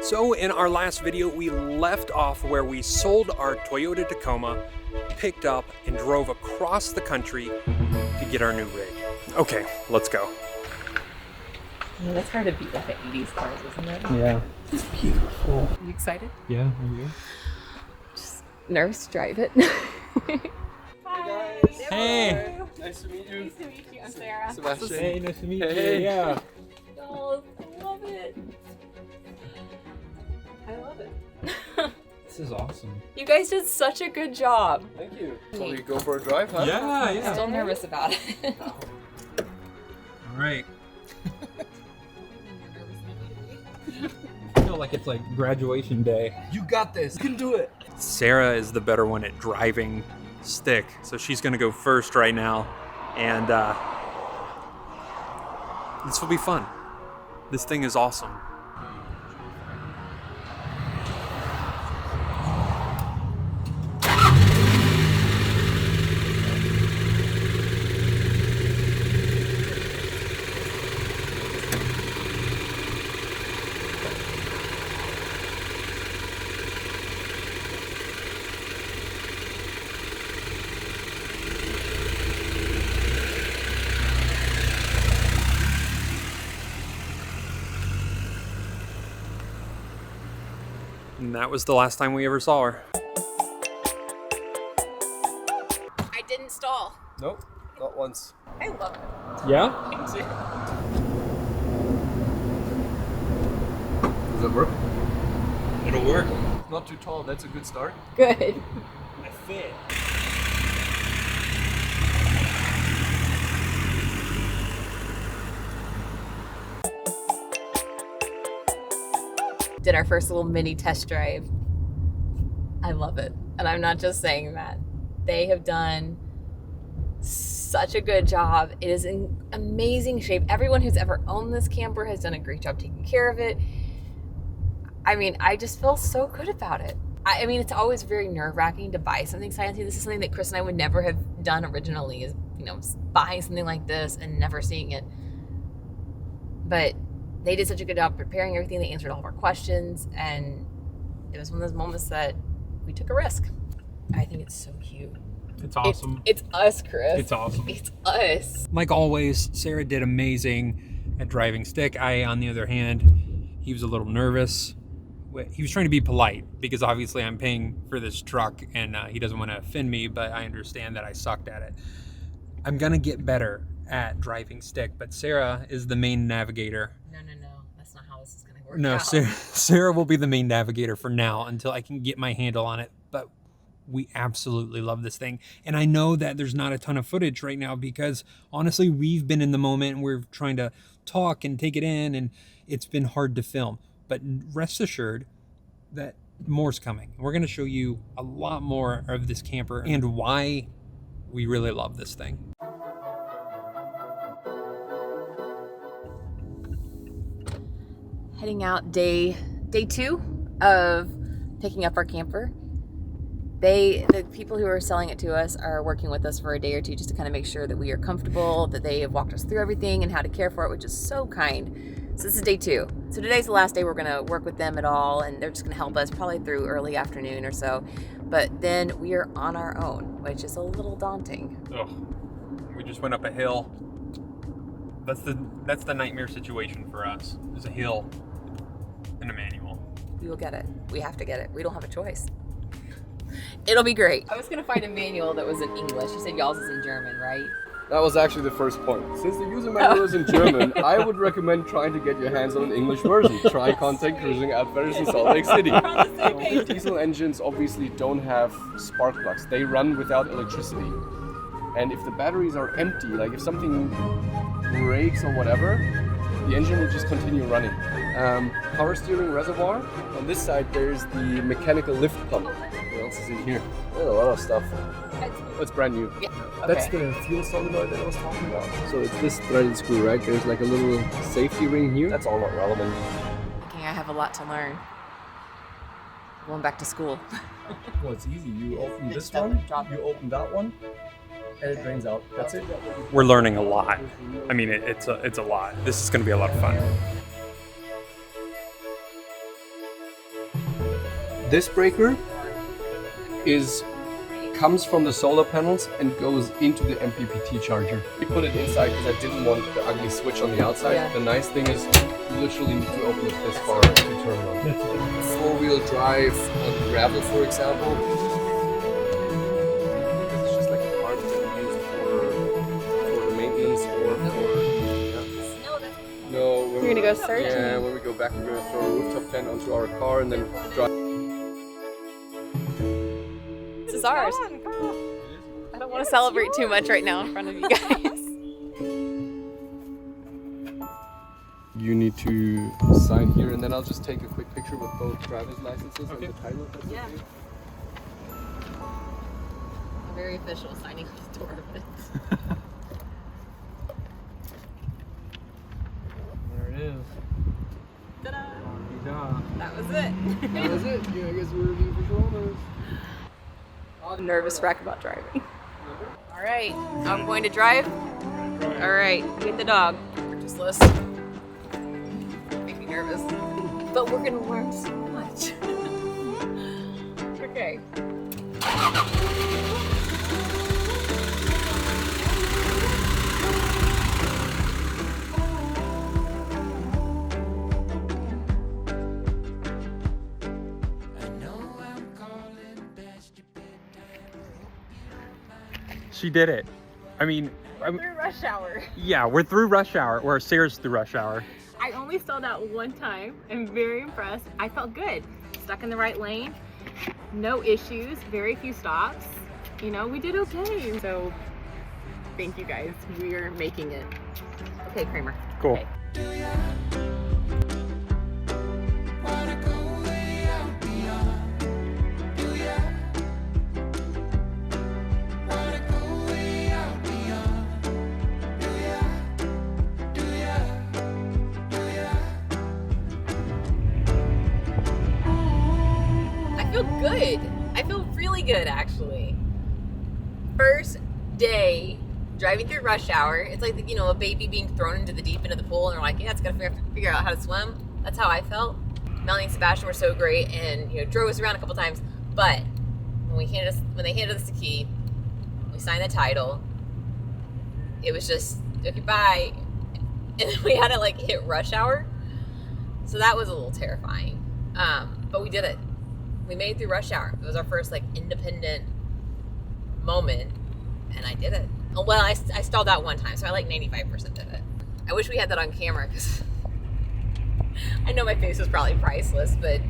So in our last video, we left off where we sold our Toyota Tacoma, picked up, and drove across the country to get our new rig. Okay, let's go. Yeah, that's hard to beat like the 80s cars, isn't it? Yeah. It's beautiful. Are you excited? Yeah, are you? Just nervous to drive it. Hi guys. Hey. Nice to meet you. Nice to meet you. I'm Sarah. Sebastian. Hey, nice to meet you. Hey. Yeah. Oh, I love it. I love it. This is awesome. You guys did such a good job. Thank you. So we go for a drive, huh? Yeah, yeah. Still nervous about it. All right. I feel like it's like graduation day. You got this. You can do it. Sarah is the better one at driving stick, so she's gonna go first right now, and this will be fun. This thing is awesome. And that was the last time we ever saw her. I didn't stall. Nope, not once. I love it. Yeah? Does it work? It'll work. Not too tall. That's a good start. Good. I fit. Did our first little mini test drive. I love it. And I'm not just saying that. They have done such a good job. It is in amazing shape. Everyone who's ever owned this camper has done a great job taking care of it. I mean, I just feel so good about it. I mean, it's always very nerve-wracking to buy something fancy. This is something that Chris and I would never have done originally, is, you know, buying something like this and never seeing it. But they did such a good job preparing everything. They answered all of our questions, and it was one of those moments that we took a risk. I think it's so cute. It's awesome. It's us, Chris. It's awesome. It's us. Like always, Sarah did amazing at driving stick. I, on the other hand, he was a little nervous. He was trying to be polite because obviously I'm paying for this truck and he doesn't want to offend me, but I understand that I sucked at it. I'm going to get better at driving stick, but Sarah is the main navigator. No. That's not how this is going to work No, out. Sarah will be the main navigator for now until I can get my handle on it. But we absolutely love this thing. And I know that there's not a ton of footage right now because honestly, we've been in the moment and we're trying to talk and take it in, and it's been hard to film. But rest assured that more's coming. We're going to show you a lot more of this camper and why we really love this thing. Heading out day 2 of picking up our camper. The people who are selling it to us are working with us for a day or two just to kind of make sure that we are comfortable, that they have walked us through everything and how to care for it, which is so kind. So this is day 2. So today's the last day we're going to work with them at all, and they're just going to help us probably through early afternoon or so. But then we are on our own, which is a little daunting. Oh, we just went up a hill. That's the nightmare situation for us. There's a hill and a manual. We will get it. We have to get it. We don't have a choice. It'll be great. I was going to find a manual that was in English. You said y'all's is in German, right? That was actually the first point. Since the user manual is in German, I would recommend trying to get your hands on an English version. Try contact cruising outfitters in Salt Lake City. Diesel engines obviously don't have spark plugs. They run without electricity. And if the batteries are empty, like if something breaks or whatever, the engine will just continue running. Power steering reservoir. On this side there's the mechanical lift pump. What else is in here? Oh, a lot of stuff. It's brand new. Yeah. That's Okay. the fuel solenoid that I was talking about. So it's this threaded screw, right? There's like a little safety ring here. That's all not relevant. Okay, I have a lot to learn. Going back to school. Well, it's easy. You open this one, you open that one, and it drains out. That's it. We're learning a lot. I mean, it's a lot. This is going to be a lot of fun. this breaker comes from the solar panels and goes into the MPPT charger. We put it inside because I didn't want the ugly switch on the outside. Yeah. The nice thing is you literally need to open it this far to turn it on. Four-wheel drive on gravel, for example. Because it's just like a part that you use for the maintenance or for... No, You're gonna go search? Yeah, when we go back, we're gonna throw a rooftop tent onto our car and then drive. This is ours. I don't want to celebrate too much right now in front of you guys. You need to sign here, and then I'll just take a quick picture with both driver's licenses and the title. That's Yeah. okay. Very official signing the door of it. There it is. Ta-da! That was it. That was it. Yeah, I guess we're the official owners. I'm nervous wreck about driving. All right, I'm going to drive. All right, get the dog. Purchase list. Make me nervous, but we're gonna learn so much. Okay. She did it. I mean, Through rush hour. yeah, we're through rush hour, or Sarah's through rush hour. I only stalled out one time. I'm very impressed. I felt good. Stuck in the right lane. No issues. Very few stops. You know, we did okay. So, thank you guys. We are making it. Okay, Kramer. Cool. Okay. I feel good. I feel really good, actually. First day driving through rush hour. It's like, you know, a baby being thrown into the deep end of the pool, and they're like, yeah, it's gotta figure out how to swim. That's how I felt. Melanie and Sebastian were so great, and you know, drove us around a couple times. But when they handed us the key, we signed the title. It was just okay, bye, and then we had to like hit rush hour. So that was a little terrifying. But we did it. We made it through rush hour. It was our first like independent moment, and I did it. Well, I stalled out one time, so I like 95% of it. I wish we had that on camera because I know my face was probably priceless, but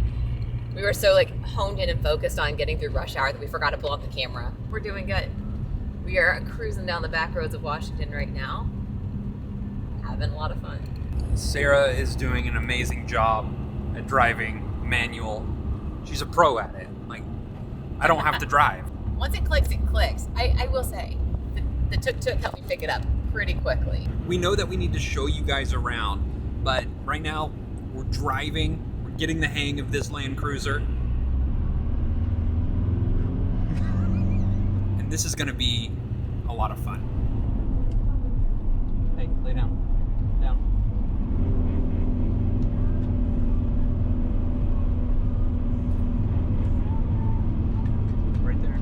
we were so like honed in and focused on getting through rush hour that we forgot to pull up the camera. We're doing good. We are cruising down the back roads of Washington right now, having a lot of fun. Sarah is doing an amazing job at driving manual. She's a pro at it. Like, I don't have to drive. Once it clicks, it clicks. I will say, the tuk-tuk helped me pick it up pretty quickly. We know that we need to show you guys around, but right now we're driving. We're getting the hang of this Land Cruiser. And this is going to be a lot of fun. Hey, lay down. Down. Right there.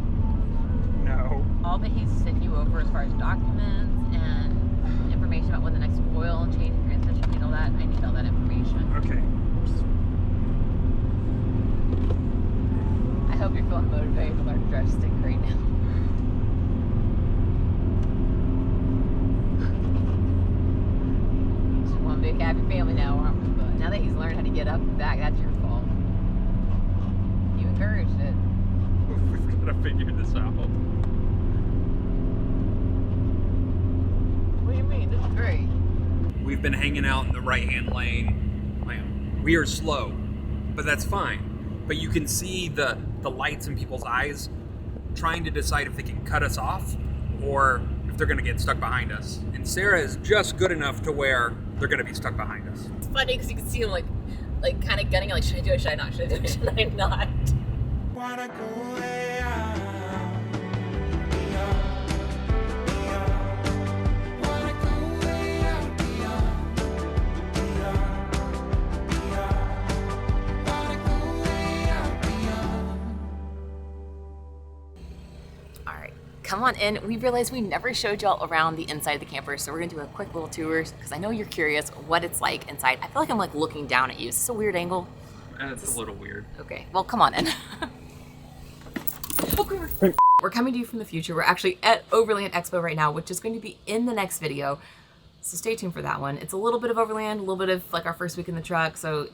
No. All that he's sent you over as far as documents and information about when the next oil change, transmission, and all that, I need all that information. Okay. I hope you're feeling motivated to learn to drive stick right now. Just one big happy family now, aren't we? But now that he's learned how to get up and back, that's your fault. You encouraged it. We've got to figure this out. What do you mean? This is great. We've been hanging out in the right-hand lane. We are slow, but that's fine. But you can see the lights in people's eyes trying to decide if they can cut us off or if they're going to get stuck behind us. And Sarah is just good enough to where they're going to be stuck behind us. It's funny because you can see him like kind of gunning, like, should I do it? Should I not? Should I do it? Should I not? Wanna go way out. Wanna go way out beyond. Wanna go way out beyond. come on in. We realized we never showed y'all around the inside of the camper, so we're gonna do a quick little tour because I know you're curious what it's like inside. I feel like I'm like looking down at you. Is this a weird angle? It's a little weird. Okay, well, come on in. We're coming to you from the future. We're actually at Overland Expo right now, which is going to be in the next video. So stay tuned for that one. It's a little bit of Overland, a little bit of like our first week in the truck. So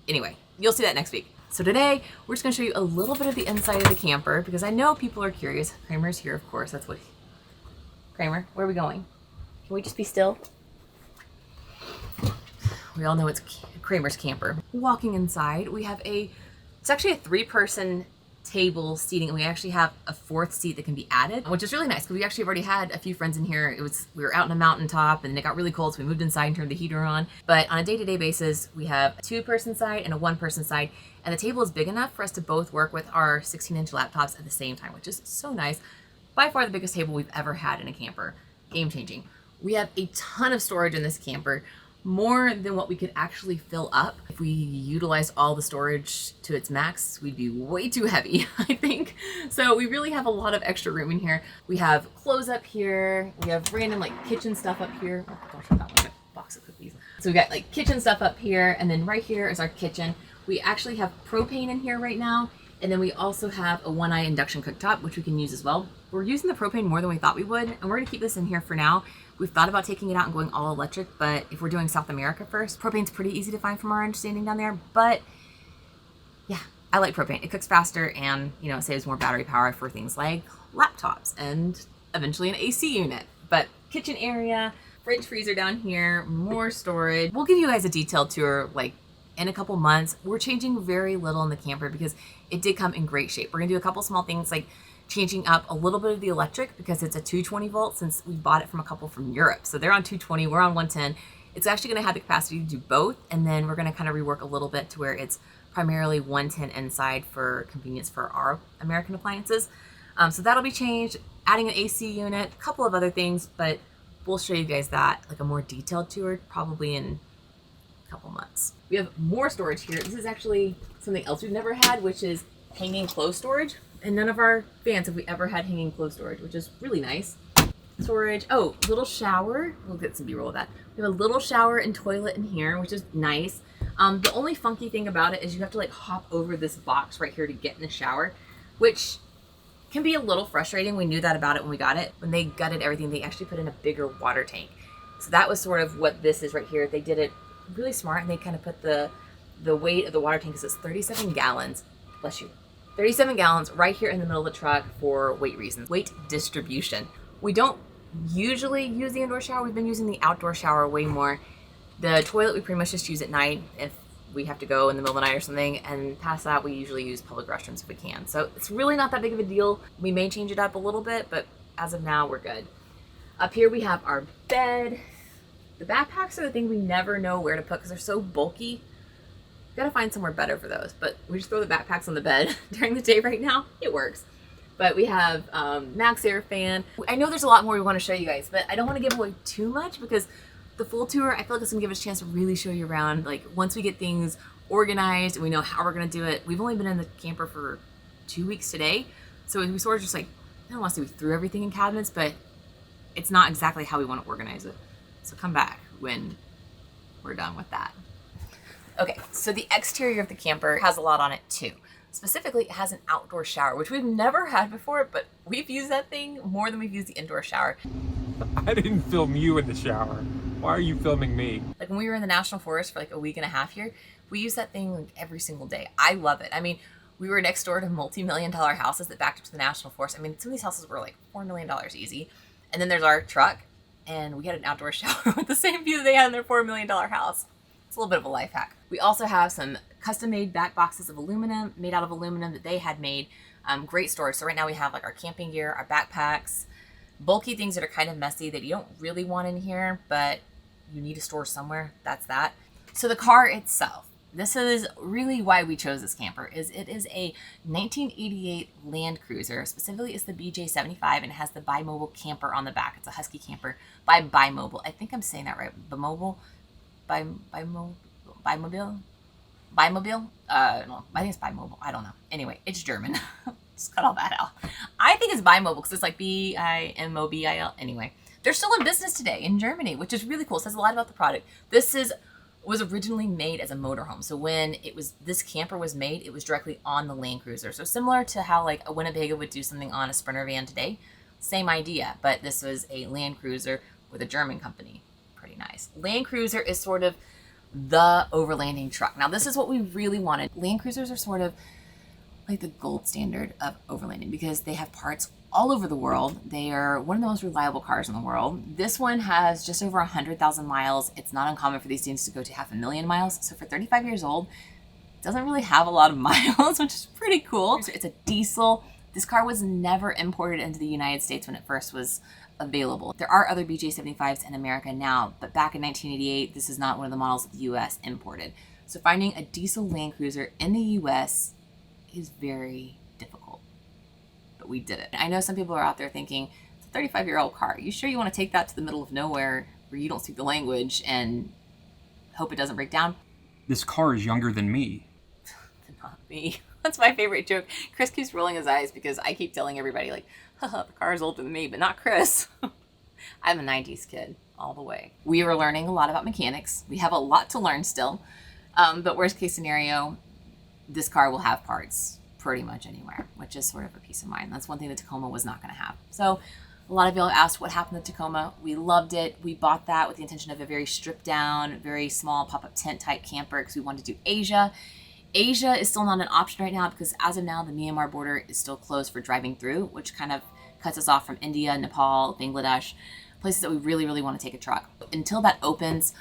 anyway, you'll see that next week. So today, we're just gonna show you a little bit of the inside of the camper because I know people are curious. Kramer's here, of course. That's what Kramer, where are we going? Can we just be still? We all know it's Kramer's camper. Walking inside, we have it's actually a 3-person table seating, and we actually have a 4th seat that can be added, which is really nice because we actually have already had a few friends in here. We were out in a mountaintop and it got really cold, so we moved inside and turned the heater on. But on a day-to-day basis, we have a 2-person side and a 1-person side, and the table is big enough for us to both work with our 16-inch laptops at the same time, which is so nice. By far the biggest table we've ever had in a camper. Game changing. We have a ton of storage in this camper, more than what we could actually fill up. If we utilized all the storage to its max, we'd be way too heavy, I think. So we really have a lot of extra room in here. We have clothes up here. We have random like kitchen stuff up here. Oh gosh, I got like a box of cookies. So we got like kitchen stuff up here, and then right here is our kitchen. We actually have propane in here right now, and then we also have a 1-eye induction cooktop, which we can use as well. We're using the propane more than we thought we would, and we're gonna keep this in here for now. We've thought about taking it out and going all electric, but if we're doing South America first, propane's pretty easy to find from our understanding down there. But yeah, I like propane. It cooks faster and, you know, it saves more battery power for things like laptops and eventually an AC unit. But kitchen area, fridge freezer down here, more storage. We'll give you guys a detailed tour like in a couple months. We're changing very little in the camper because it did come in great shape. We're gonna do a couple small things like changing up a little bit of the electric because it's a 220 volt since we bought it from a couple from Europe. So they're on 220, we're on 110. It's actually gonna have the capacity to do both, and then we're gonna kind of rework a little bit to where it's primarily 110 inside for convenience for our American appliances. So that'll be changed, adding an AC unit, a couple of other things, but we'll show you guys that, like a more detailed tour, probably in a couple months. We have more storage here. This is actually something else we've never had, which is hanging clothes storage. And none of our vans have we ever had hanging clothes storage, which is really nice. Storage, oh, little shower. We'll get some B-roll of that. We have a little shower and toilet in here, which is nice. The only funky thing about it is you have to like hop over this box right here to get in the shower, which can be a little frustrating. We knew that about it when we got it. When they gutted everything, they actually put in a bigger water tank. So that was sort of what this is right here. They did it really smart, and they kind of put the weight of the water tank, because it's 37 gallons. Bless you. 37 gallons right here in the middle of the truck for weight reasons, weight distribution. We don't usually use the indoor shower. We've been using the outdoor shower way more. The toilet we pretty much just use at night if we have to go in the middle of the night or something, and past that we usually use public restrooms if we can. So it's really not that big of a deal. We may change it up a little bit, but as of now we're good. Up here we have our bed. The backpacks are the thing we never know where to put because they're so bulky. Gotta find somewhere better for those, but we just throw the backpacks on the bed during the day right now. It works. But we have Max Air fan. I know there's a lot more we want to show you guys, but I don't want to give away too much because the full tour, I feel like it's gonna give us a chance to really show you around. Like once we get things organized and we know how we're gonna do it. We've only been in the camper for 2 weeks today, so we sort of just like, I don't want to say we threw everything in cabinets, but it's not exactly how we want to organize it. So come back when we're done with that. Okay, so the exterior of the camper has a lot on it too. Specifically, it has an outdoor shower, which we've never had before, but we've used that thing more than we've used the indoor shower. I didn't film you in the shower. Why are you filming me? Like when we were in the National Forest for like a week and a half here, we used that thing like every single day. I love it. I mean, we were next door to multi-million-dollar houses that backed up to the National Forest. I mean, some of these houses were like $4 million easy. And then there's our truck, and we had an outdoor shower with the same view that they had in their $4 million house. It's a little bit of a life hack. We also have some custom-made back boxes of aluminum, made out of aluminum that they had made. Great storage. So right now we have like our camping gear, our backpacks, bulky things that are kind of messy that you don't really want in here, but you need to store somewhere. That's that. So the car itself, this is really why we chose this camper, is it is a 1988 Land Cruiser. Specifically, it's the BJ75, and it has the BiMobil camper on the back. It's a Husky camper by BiMobil. I think I'm saying that right. BiMobil? BiMobil? No, I think it's BiMobil. I don't know. Anyway, it's German. Just cut all that out. I think it's BiMobil because it's like BiMobil. Anyway, they're still in business today in Germany, which is really cool. It says a lot about the product. Was originally made as a motorhome. So when this camper was made, it was directly on the Land Cruiser. So similar to how like a Winnebago would do something on a Sprinter van today, same idea, but this was a Land Cruiser with a German company. Pretty nice. Land Cruiser is sort of the overlanding truck. Now this is what we really wanted. Land Cruisers are sort of like the gold standard of overlanding because they have parts all over the world. They are one of the most reliable cars in the world. This one has just over 100,000 miles. It's not uncommon for these things to go to 500,000 miles. So for 35 years old, it doesn't really have a lot of miles, which is pretty cool. It's a diesel. This car was never imported into the United States when it first was available. There are other BJ75s in America now, but back in 1988, this is not one of the models that the US imported. So finding a diesel Land Cruiser in the US is very difficult, but we did it. I know some people are out there thinking, it's a 35-year-old car. You sure you want to take that to the middle of nowhere where you don't speak the language and hope it doesn't break down? This car is younger than me. Not me. That's my favorite joke. Chris keeps rolling his eyes because I keep telling everybody like, haha, the car is older than me, but not Chris. I'm a 90s kid all the way. We are learning a lot about mechanics. We have a lot to learn still, but worst case scenario, this car will have parts pretty much anywhere, which is sort of a peace of mind. That's one thing the Tacoma was not going to have. So a lot of y'all asked what happened to Tacoma. We loved it. We bought that with the intention of a very stripped down, very small pop-up tent type camper because we wanted to do Asia. Asia is still not an option right now because as of now, the Myanmar border is still closed for driving through, which kind of cuts us off from India, Nepal, Bangladesh, places that we really, really want to take a truck. Until that opens,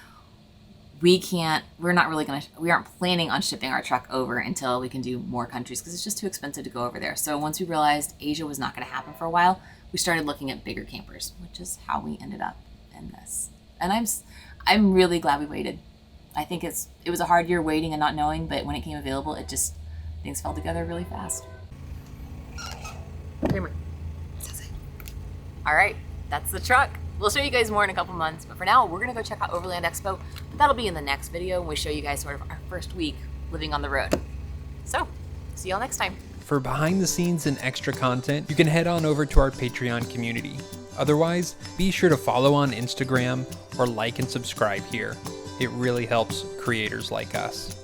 we aren't planning on shipping our truck over until we can do more countries because it's just too expensive to go over there. So once we realized Asia was not going to happen for a while, we started looking at bigger campers, which is how we ended up in this. And I'm really glad we waited. I think it was a hard year waiting and not knowing, but when it came available, things fell together really fast. Kramer. All right, that's the truck. We'll show you guys more in a couple months, but for now, we're gonna go check out Overland Expo. But that'll be in the next video when we show you guys sort of our first week living on the road. So, see y'all next time. For behind the scenes and extra content, you can head on over to our Patreon community. Otherwise, be sure to follow on Instagram or like and subscribe here. It really helps creators like us.